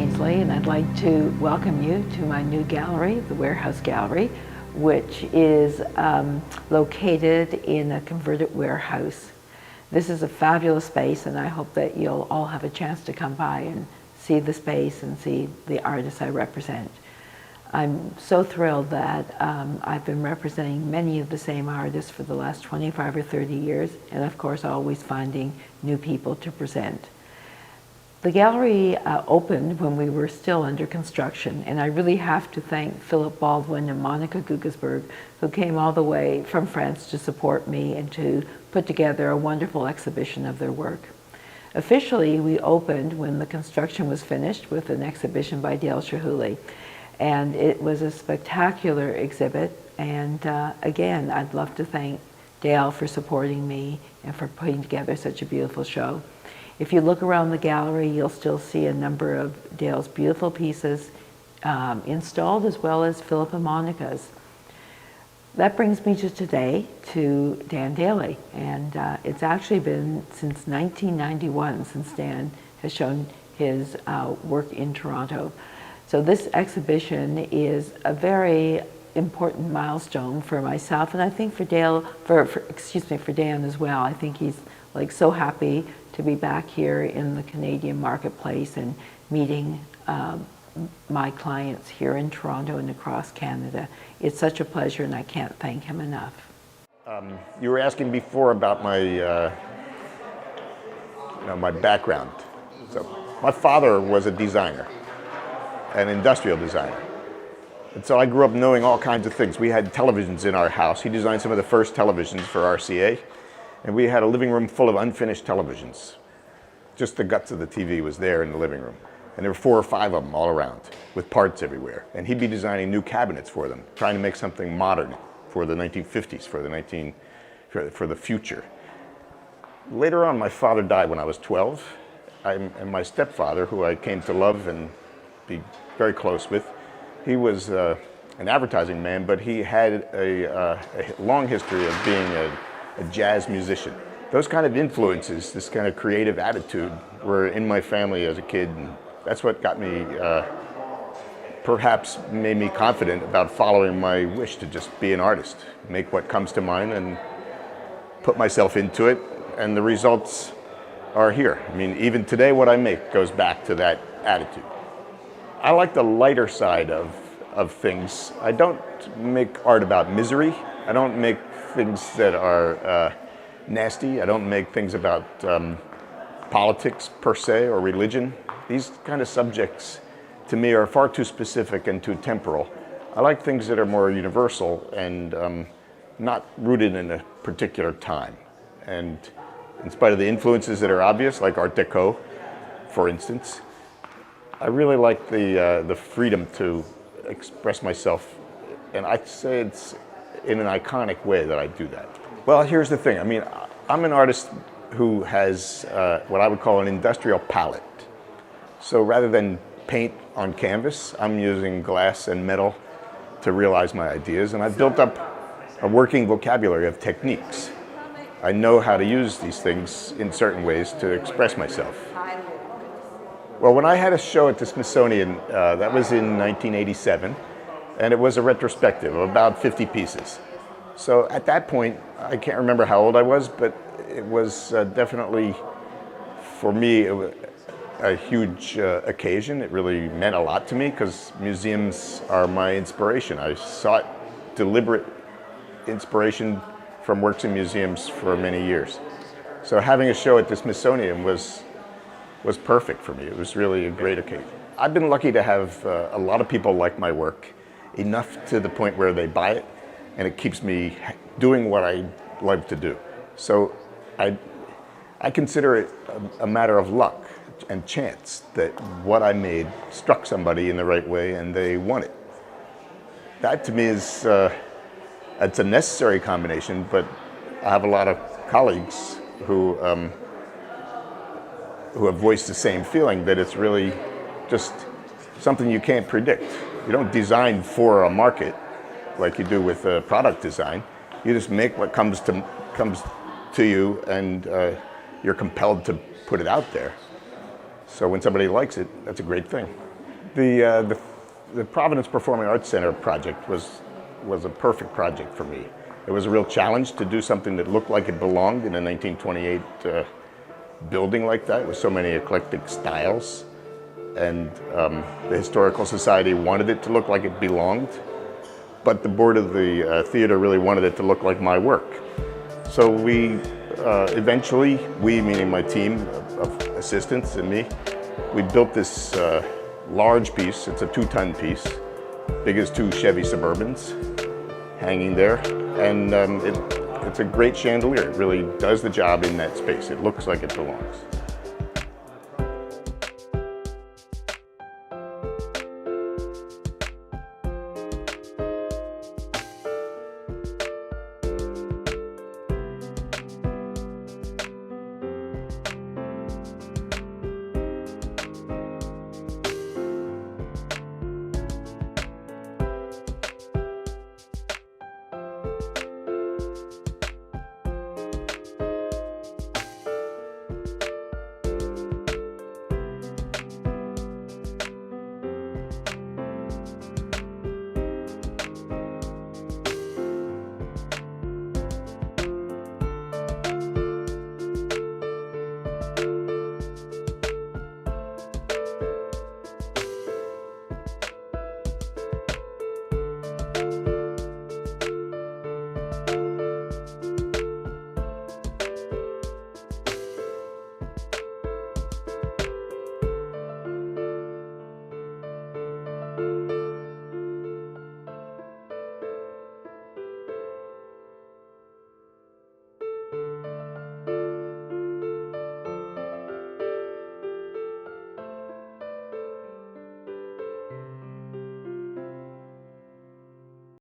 Ainsley, and I'd like to welcome you to my new gallery, the Warehouse Gallery, which is located in a converted warehouse. This is a fabulous space, and I hope that you'll all have a chance to come by and see the space and see the artists I represent. I'm so thrilled that I've been representing many of the same artists for the last 25 or 30 years, and of course always finding new people to present. The gallery opened when we were still under construction, and I really have to thank Philip Baldwin and Monica Gugesberg, who came all the way from France to support me and to put together a wonderful exhibition of their work. Officially, we opened when the construction was finished with an exhibition by Dale Chihuly, and it was a spectacular exhibit. And again, I'd love to thank Dale for supporting me and for putting together such a beautiful show. If you look around the gallery, you'll still see a number of Dale's beautiful pieces installed, as well as Philip and Monica's. That brings me to today, to Dan Dailey, and it's actually been since 1991 since Dan has shown his work in Toronto. So this exhibition is a very important milestone for myself, and I think for Dale, for Dan as well. I think he's like so happy to be back here in the Canadian marketplace and meeting my clients here in Toronto and across Canada. It's such a pleasure, and I can't thank him enough. You were asking before about my, my background. So my father was a designer, an industrial designer. And so I grew up knowing all kinds of things. We had televisions in our house. He designed some of the first televisions for RCA. And we had a living room full of unfinished televisions. Just the guts of the TV was there in the living room. And there were 4 or 5 of them all around with parts everywhere. And he'd be designing new cabinets for them, trying to make something modern for the 1950s, for the future. Later on, my father died when I was 12. And my stepfather, who I came to love and be very close with, he was an advertising man, but he had a long history of being a jazz musician. Those kind of influences, this kind of creative attitude, were in my family as a kid, and that's what got me, perhaps made me confident about following my wish to just be an artist, make what comes to mind and put myself into it, and the results are here. I mean, even today what I make goes back to that attitude. I like the lighter side of things. I don't make art about misery. I don't make things that are nasty. I don't make things about politics per se or religion. These kind of subjects to me are far too specific and too temporal. I like things that are more universal and not rooted in a particular time. And in spite of the influences that are obvious, like Art Deco, for instance, I really like the freedom to express myself, and I'd say it's in an iconic way that I do that. Well, here's the thing. I mean, I'm an artist who has what I would call an industrial palette. So rather than paint on canvas, I'm using glass and metal to realize my ideas, and I've built up a working vocabulary of techniques. I know how to use these things in certain ways to express myself. Well, when I had a show at the Smithsonian, that was in 1987, and it was a retrospective of about 50 pieces. So at that point, I can't remember how old I was, but it was definitely, for me, a huge occasion. It really meant a lot to me because museums are my inspiration. I sought deliberate inspiration from works in museums for many years. So having a show at the Smithsonian was perfect for me. It was really a great occasion. I've been lucky to have a lot of people like my work, enough to the point where they buy it, and it keeps me doing what I love to do. So I consider it a matter of luck and chance that what I made struck somebody in the right way and they want it. That to me is it's a necessary combination, but I have a lot of colleagues who have voiced the same feeling, that it's really just something you can't predict. You don't design for a market like you do with product design. You just make what comes to you, and you're compelled to put it out there. So when somebody likes it, that's a great thing. The Providence Performing Arts Center project was a perfect project for me. It was a real challenge to do something that looked like it belonged in a 1928 building like that with so many eclectic styles. And the Historical Society wanted it to look like it belonged, but the board of the theater really wanted it to look like my work. So we eventually, we meaning my team of assistants and me, we built this large piece. It's a 2-ton piece, big as 2 Chevy Suburbans, hanging there. And it's a great chandelier. It really does the job in that space. It looks like it belongs.